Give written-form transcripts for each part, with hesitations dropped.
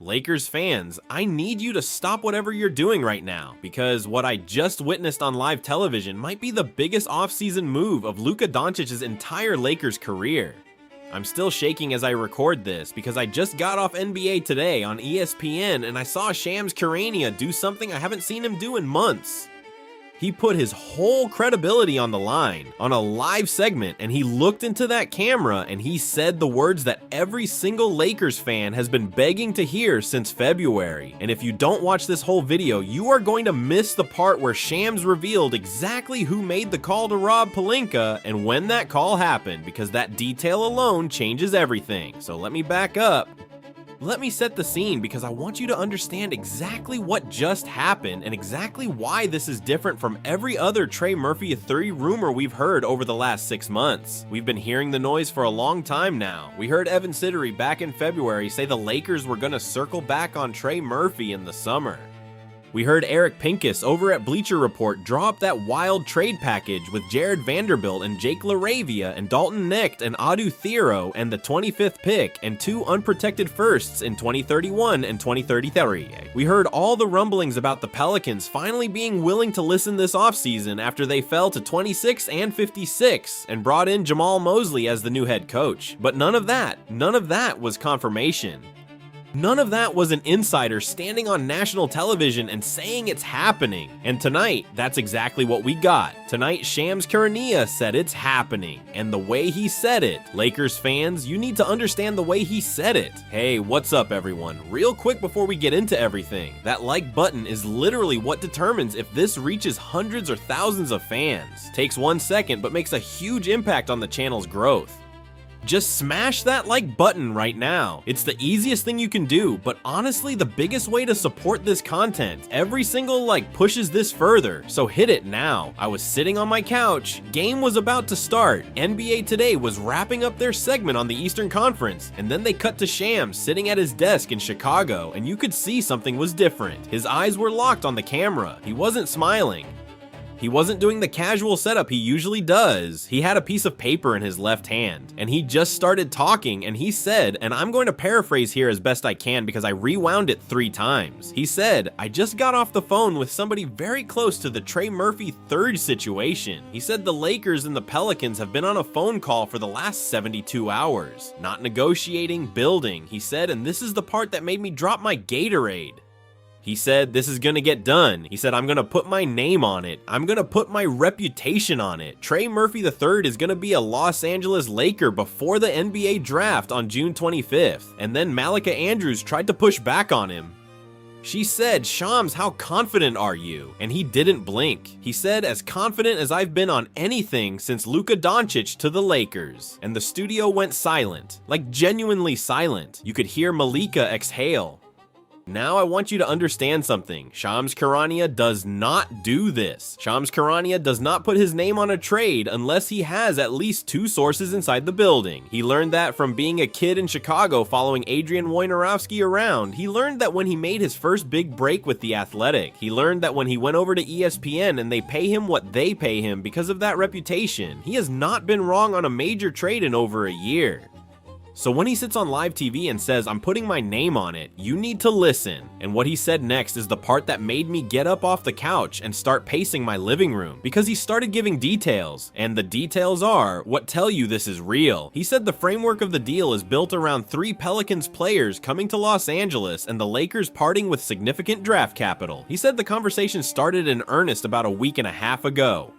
Lakers fans, I need you to stop whatever you're doing right now, because what I just witnessed on live television might be the biggest offseason move of Luka Doncic's entire Lakers career. I'm still shaking as I record this because I just got off NBA Today on ESPN and I saw Shams Charania do something I haven't seen him do in months. He put his whole credibility on the line on a live segment, and he looked into that camera and he said the words that every single Lakers fan has been begging to hear since February. And if you don't watch this whole video, you are going to miss the part where Shams revealed exactly who made the call to Rob Pelinka and when that call happened, because that detail alone changes everything. So let me back up. Let me set the scene because I want you to understand exactly what just happened and exactly why this is different from every other Trey Murphy III rumor we've heard over the last 6 months. We've been hearing the noise for a long time now. We heard Evan Siddery back in February say the Lakers were going to circle back on Trey Murphy in the summer. We heard Eric Pincus over at Bleacher Report draw up that wild trade package with Jared Vanderbilt and Jake LaRavia and Dalton Knecht and Adu Thiero and the 25th pick and 2 unprotected firsts in 2031 and 2033. We heard all the rumblings about the Pelicans finally being willing to listen this offseason after they fell to 26 and 56 and brought in Jamal Mosley as the new head coach. But none of that was confirmation. None of that was an insider standing on national television and saying it's happening. And tonight, that's exactly what we got. Tonight, Shams Charania said it's happening. And the way he said it, Lakers fans, you need to understand the way he said it. Hey, what's up everyone? Real quick before we get into everything, that like button is literally what determines if this reaches hundreds or thousands of fans. Takes 1 second, but makes a huge impact on the channel's growth. Just smash that like button right now. It's the easiest thing you can do, but honestly the biggest way to support this content. Every single like pushes this further, so hit it now. I was sitting on my couch, game was about to start, NBA Today was wrapping up their segment on the Eastern Conference, and then they cut to Shams sitting at his desk in Chicago, and you could see something was different. His eyes were locked on the camera. He wasn't smiling. He wasn't doing the casual setup he usually does. He had a piece of paper in his left hand, and he just started talking, and he said, and I'm going to paraphrase here as best I can because I rewound it 3 times. He said, I just got off the phone with somebody very close to the Trey Murphy III situation. He said the Lakers and the Pelicans have been on a phone call for the last 72 hours. Not negotiating, building, he said, and this is the part that made me drop my Gatorade. He said, this is gonna get done. He said, I'm gonna put my name on it. I'm gonna put my reputation on it. Trey Murphy III is gonna be a Los Angeles Laker before the NBA draft on June 25th. And then Malika Andrews tried to push back on him. She said, Shams, how confident are you? And he didn't blink. He said, as confident as I've been on anything since Luka Doncic to the Lakers. And the studio went silent, like genuinely silent. You could hear Malika exhale. Now I want you to understand something. Shams Charania does not do this. Shams Charania does not put his name on a trade unless he has at least 2 sources inside the building. He learned that from being a kid in Chicago following Adrian Wojnarowski around. He learned that when he made his first big break with The Athletic. He learned that when he went over to ESPN and they pay him what they pay him because of that reputation. He has not been wrong on a major trade in over a year. So when he sits on live TV and says, I'm putting my name on it, you need to listen. And what he said next is the part that made me get up off the couch and start pacing my living room, because he started giving details, and the details are what tell you this is real. He said the framework of the deal is built around 3 Pelicans players coming to Los Angeles and the Lakers parting with significant draft capital. He said the conversation started in earnest about a week and a half ago.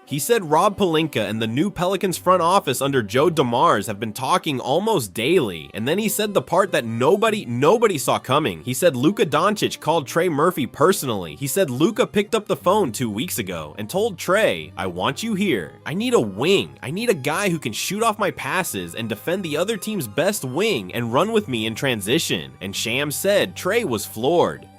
He said Rob Pelinka and the new Pelicans front office under Joe DeMars have been talking almost daily, and then he said the part that nobody saw coming. He said Luka Doncic called Trey Murphy personally. He said Luka picked up the phone 2 weeks ago and told Trey, I want you here. I need a wing. I need a guy who can shoot off my passes and defend the other team's best wing and run with me in transition. And Shams said Trey was floored.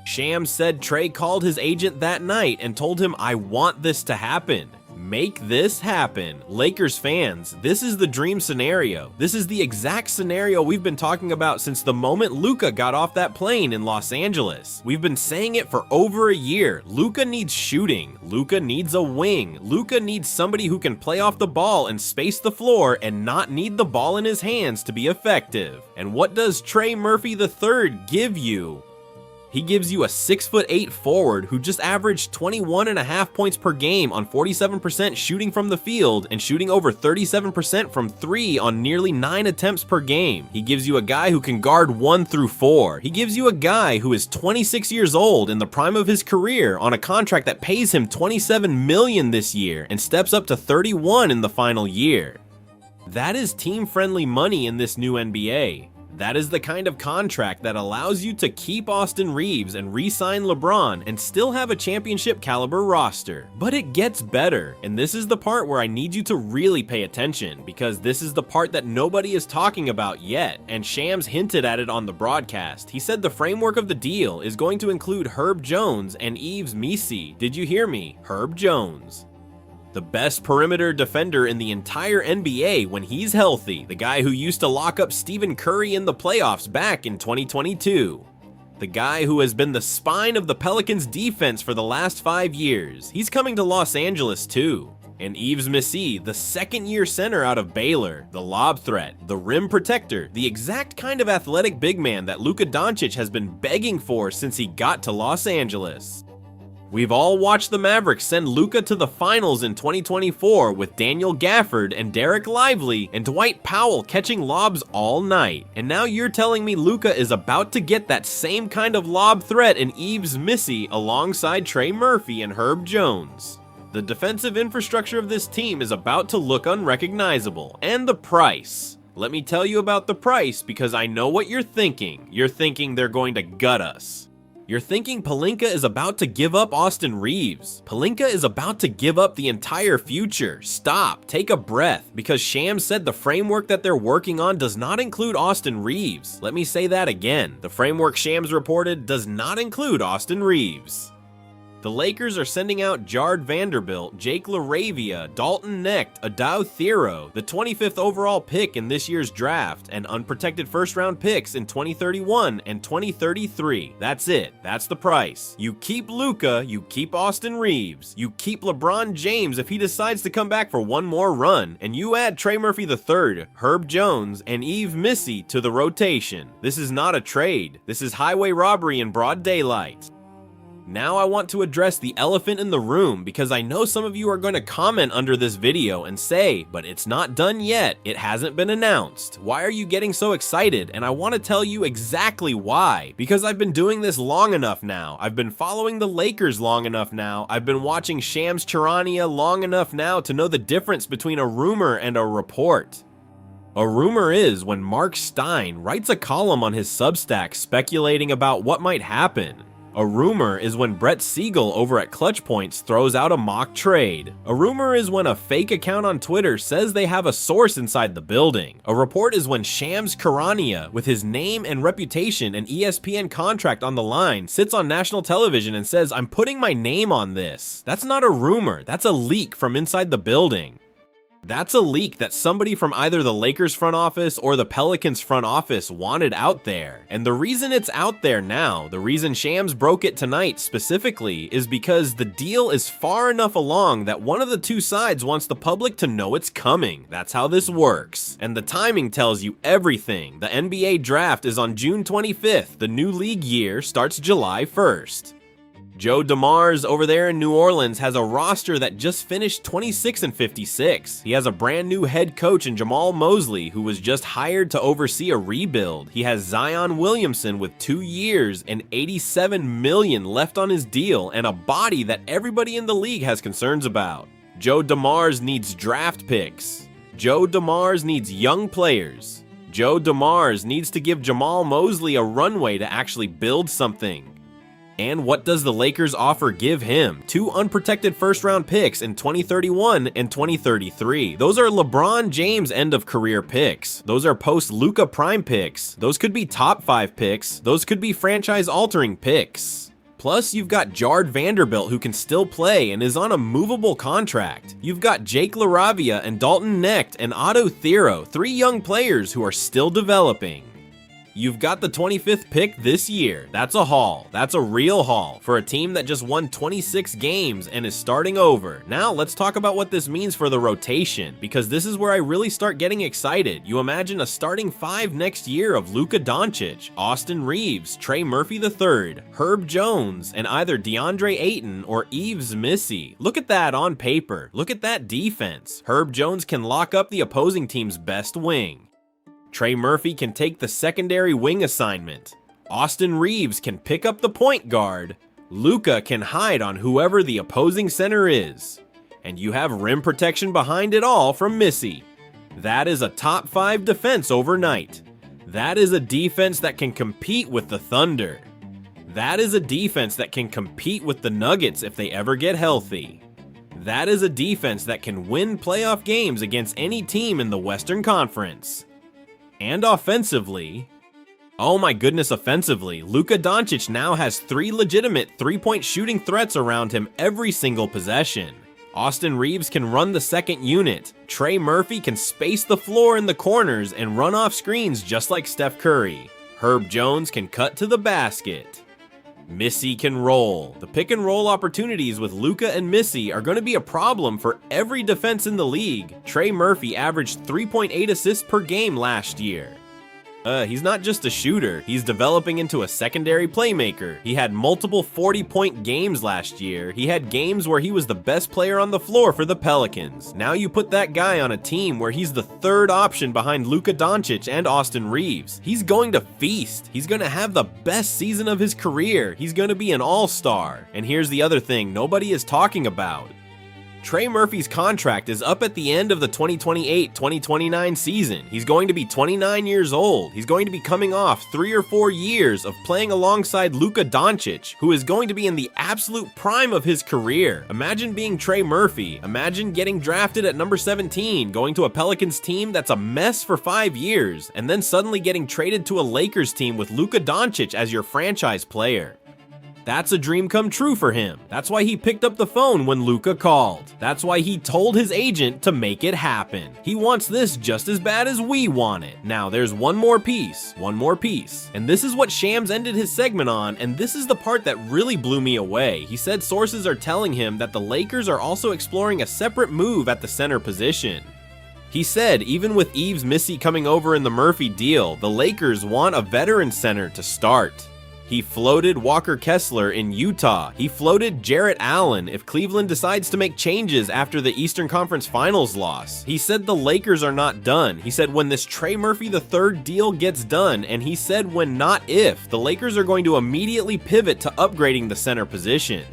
Shams said Trey called his agent that night and told him, I want this to happen. Make this happen. Lakers fans, this is the dream scenario. This is the exact scenario we've been talking about since the moment Luka got off that plane in Los Angeles. We've been saying it for over a year. Luka needs shooting. Luka needs a wing. Luka needs somebody who can play off the ball and space the floor and not need the ball in his hands to be effective. And what does Trey Murphy III give you? He gives you a 6'8" forward who just averaged 21.5 points per game on 47% shooting from the field and shooting over 37% from 3 on nearly 9 attempts per game. He gives you a guy who can guard 1 through 4. He gives you a guy who is 26 years old in the prime of his career on a contract that pays him $27 million this year and steps up to 31 in the final year. That is team-friendly money in this new NBA. That is the kind of contract that allows you to keep Austin Reeves and re-sign LeBron and still have a championship caliber roster. But it gets better, and this is the part where I need you to really pay attention, because this is the part that nobody is talking about yet, and Shams hinted at it on the broadcast. He said the framework of the deal is going to include Herb Jones and Yves Missi. Did you hear me? Herb Jones. The best perimeter defender in the entire NBA when he's healthy, the guy who used to lock up Stephen Curry in the playoffs back in 2022. The guy who has been the spine of the Pelicans defense for the last 5 years. He's coming to Los Angeles too. And Yves Missi, the second-year center out of Baylor, the lob threat, the rim protector, the exact kind of athletic big man that Luka Doncic has been begging for since he got to Los Angeles. We've all watched the Mavericks send Luka to the finals in 2024 with Daniel Gafford and Derek Lively and Dwight Powell catching lobs all night. And now you're telling me Luka is about to get that same kind of lob threat in Yves Missi alongside Trey Murphy and Herb Jones. The defensive infrastructure of this team is about to look unrecognizable. And the price. Let me tell you about the price because I know what you're thinking. You're thinking they're going to gut us. You're thinking Pelinka is about to give up Austin Reeves. Pelinka is about to give up the entire future. Stop, take a breath, because Shams said the framework that they're working on does not include Austin Reeves. Let me say that again. The framework Shams reported does not include Austin Reeves. The Lakers are sending out Jard Vanderbilt, Jake LaRavia, Dalton Knecht, Adao Thero, the 25th overall pick in this year's draft, and unprotected first-round picks in 2031 and 2033. That's it. That's the price. You keep Luka, you keep Austin Reeves, you keep LeBron James if he decides to come back for one more run, and you add Trey Murphy III, Herb Jones, and Yves Missi to the rotation. This is not a trade. This is highway robbery in broad daylight. Now I want to address the elephant in the room because I know some of you are going to comment under this video and say, but it's not done yet, it hasn't been announced. Why are you getting so excited? And I want to tell you exactly why. Because I've been doing this long enough now. I've been following the Lakers long enough now. I've been watching Shams Charania long enough now to know the difference between a rumor and a report. A rumor is when Mark Stein writes a column on his Substack speculating about what might happen. A rumor is when Brett Siegel over at Clutch Points throws out a mock trade. A rumor is when a fake account on Twitter says they have a source inside the building. A report is when Shams Charania, with his name and reputation and ESPN contract on the line, sits on national television and says, "I'm putting my name on this." That's not a rumor, that's a leak from inside the building. That's a leak that somebody from either the Lakers front office or the Pelicans front office wanted out there. And the reason it's out there now, the reason Shams broke it tonight specifically, is because the deal is far enough along that one of the two sides wants the public to know it's coming. That's how this works. And the timing tells you everything. The NBA draft is on June 25th. The new league year starts July 1st. Joe DeMars over there in New Orleans has a roster that just finished 26-56. He has a brand new head coach in Jamal Mosley, who was just hired to oversee a rebuild. He has Zion Williamson with 2 years and $87 million left on his deal and a body that everybody in the league has concerns about. Joe DeMars needs draft picks. Joe DeMars needs young players. Joe DeMars needs to give Jamal Mosley a runway to actually build something. And what does the Lakers offer give him? 2 unprotected first-round picks in 2031 and 2033. Those are LeBron James end-of-career picks. Those are post-Luka prime picks. Those could be top 5 picks. Those could be franchise-altering picks. Plus, you've got Jard Vanderbilt who can still play and is on a movable contract. You've got Jake LaRavia and Dalton Knecht and Otto Thero, 3 young players who are still developing. You've got the 25th pick this year. That's a haul. That's a real haul for a team that just won 26 games and is starting over. Now let's talk about what this means for the rotation, because this is where I really start getting excited. You imagine a starting 5 next year of Luka Doncic, Austin Reeves, Trey Murphy III, Herb Jones, and either DeAndre Ayton or Yves Missy. Look at that on paper. Look at that defense. Herb Jones can lock up the opposing team's best wing. Trey Murphy can take the secondary wing assignment. Austin Reeves can pick up the point guard. Luka can hide on whoever the opposing center is. And you have rim protection behind it all from Missy. That is a top 5 defense overnight. That is a defense that can compete with the Thunder. That is a defense that can compete with the Nuggets if they ever get healthy. That is a defense that can win playoff games against any team in the Western Conference. And offensively, oh my goodness, offensively, Luka Doncic now has 3 legitimate 3-point shooting threats around him every single possession. Austin Reeves can run the second unit. Trey Murphy can space the floor in the corners and run off screens just like Steph Curry. Herb Jones can cut to the basket. Missy can roll. The pick and roll opportunities with Luka and Missy are going to be a problem for every defense in the league. Trey Murphy averaged 3.8 assists per game last year. He's not just a shooter, he's developing into a secondary playmaker. He had multiple 40-point games last year. He had games where he was the best player on the floor for the Pelicans. Now you put that guy on a team where he's the 3rd option behind Luka Doncic and Austin Reeves. He's going to feast. He's going to have the best season of his career. He's going to be an all-star. And here's the other thing nobody is talking about. Trey Murphy's contract is up at the end of the 2028-2029 season. He's going to be 29 years old. He's going to be coming off 3 or 4 years of playing alongside Luka Doncic, who is going to be in the absolute prime of his career. Imagine being Trey Murphy. Imagine getting drafted at number 17, going to a Pelicans team that's a mess for 5 years, and then suddenly getting traded to a Lakers team with Luka Doncic as your franchise player. That's a dream come true for him. That's why he picked up the phone when Luka called. That's why he told his agent to make it happen. He wants this just as bad as we want it. Now, there's one more piece. And this is what Shams ended his segment on, and this is the part that really blew me away. He said sources are telling him that the Lakers are also exploring a separate move at the center position. He said even with Yves Missy coming over in the Murphy deal, the Lakers want a veteran center to start. He floated Walker Kessler in Utah. He floated Jarrett Allen if Cleveland decides to make changes after the Eastern Conference Finals loss. He said the Lakers are not done. He said when this Trey Murphy III deal gets done, and he said when not if, the Lakers are going to immediately pivot to upgrading the center position.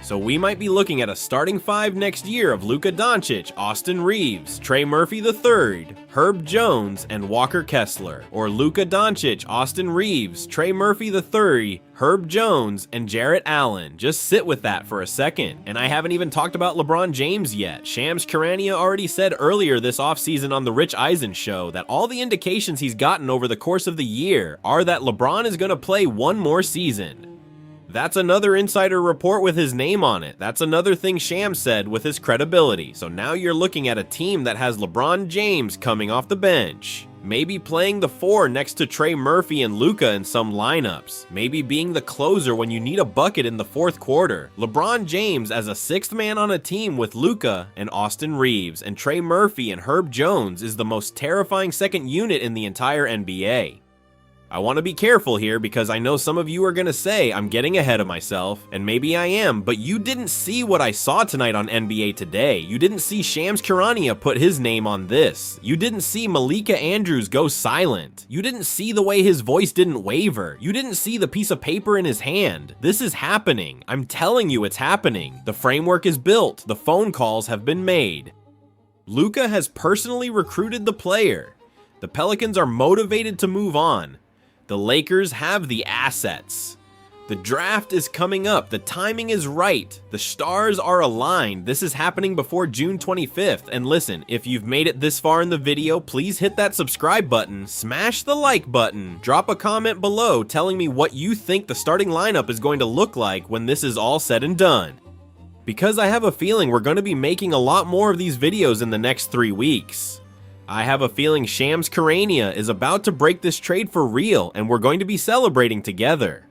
So we might be looking at a starting 5 next year of Luka Doncic, Austin Reeves, Trey Murphy III, Herb Jones, and Walker Kessler. Or Luka Doncic, Austin Reeves, Trey Murphy III, Herb Jones, and Jarrett Allen. Just sit with that for a second. And I haven't even talked about LeBron James yet. Shams Charania already said earlier this offseason on the Rich Eisen show that all the indications he's gotten over the course of the year are that LeBron is going to play one more season. That's another insider report with his name on it. That's another thing Shams said with his credibility. So now you're looking at a team that has LeBron James coming off the bench. Maybe playing the 4 next to Trey Murphy and Luka in some lineups. Maybe being the closer when you need a bucket in the 4th quarter. LeBron James as a 6th man on a team with Luka and Austin Reeves and Trey Murphy and Herb Jones is the most terrifying second unit in the entire NBA. I want to be careful here because I know some of you are going to say I'm getting ahead of myself, and maybe I am, but you didn't see what I saw tonight on NBA Today. You didn't see Shams Charania put his name on this. You didn't see Malika Andrews go silent. You didn't see the way his voice didn't waver. You didn't see the piece of paper in his hand. This is happening. I'm telling you it's happening. The framework is built. The phone calls have been made. Luka has personally recruited the player. The Pelicans are motivated to move on. The Lakers have the assets. The draft is coming up, the timing is right, the stars are aligned. This is happening before June 25th, and listen, if you've made it this far in the video, please hit that subscribe button, smash the like button, drop a comment below telling me what you think the starting lineup is going to look like when this is all said and done. Because I have a feeling we're going to be making a lot more of these videos in the next 3 weeks. I have a feeling Shams Charania is about to break this trade for real, and we're going to be celebrating together.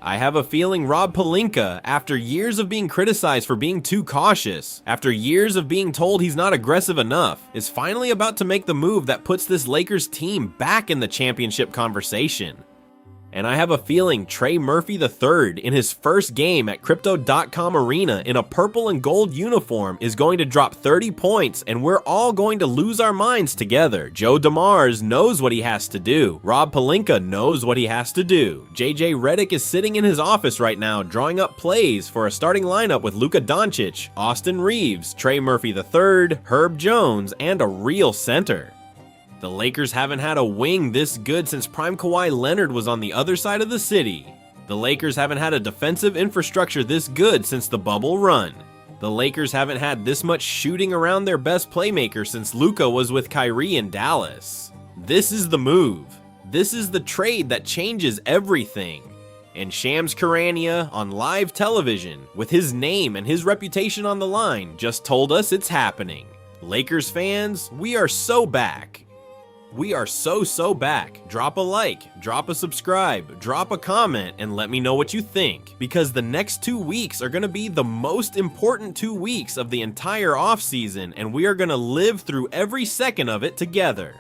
I have a feeling Rob Pelinka, after years of being criticized for being too cautious, after years of being told he's not aggressive enough, is finally about to make the move that puts this Lakers team back in the championship conversation. And I have a feeling Trey Murphy III, in his first game at Crypto.com Arena in a purple and gold uniform, is going to drop 30 points, and we're all going to lose our minds together. Joe DeMars knows what he has to do. Rob Pelinka knows what he has to do. JJ Redick is sitting in his office right now drawing up plays for a starting lineup with Luka Doncic, Austin Reeves, Trey Murphy III, Herb Jones, and a real center. The Lakers haven't had a wing this good since prime Kawhi Leonard was on the other side of the city. The Lakers haven't had a defensive infrastructure this good since the bubble run. The Lakers haven't had this much shooting around their best playmaker since Luka was with Kyrie in Dallas. This is the move. This is the trade that changes everything. And Shams Charania on live television, with his name and his reputation on the line, just told us it's happening. Lakers fans, we are so back. We are so back. Drop a like, drop a subscribe, drop a comment, and let me know what you think. Because the next 2 weeks are going to be the most important 2 weeks of the entire offseason, and we are going to live through every second of it together.